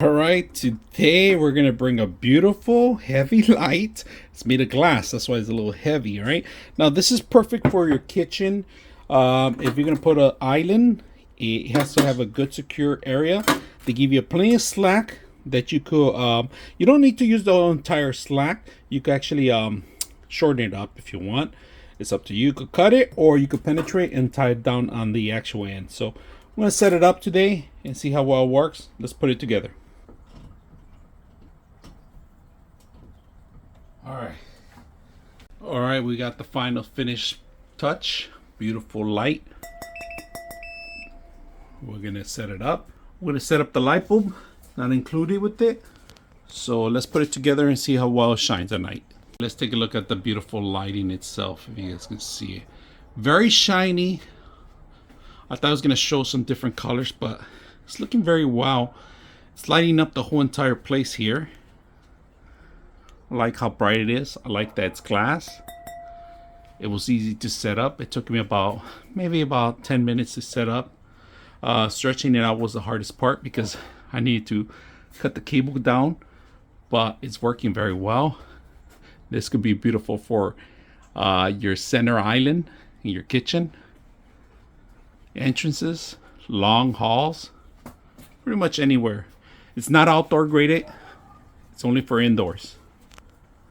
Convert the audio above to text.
All right, today we're gonna bring a beautiful heavy light. It's made of glass, that's why it's a little heavy. All right, now this is perfect for your kitchen. If you're gonna put an island, it has to have a good secure area. They give you plenty of slack that you could you don't need to use the entire slack. You could actually shorten it up if you want. It's up to you. You could cut it or you could penetrate and tie it down on the actual end. So I'm gonna set it up today and see how well it works. Let's put it together. All right, we got the final finish touch. Beautiful light. We're gonna set it up. We're gonna set up the light bulb, not included with it. So let's put it together and see how well it shines at night. Let's take a look at the beautiful lighting itself, if you guys can see it. Very shiny. I thought I was gonna show some different colors, but it's looking very well. It's lighting up the whole entire place here. I like how bright it is. I like that it's glass. It was easy to set up. It took me maybe about 10 minutes to set up. Stretching it out was the hardest part because I needed to cut the cable down, but it's working very well. This could be beautiful for your center island in your kitchen. Entrances, long halls, pretty much anywhere. It's not outdoor graded. It's only for indoors.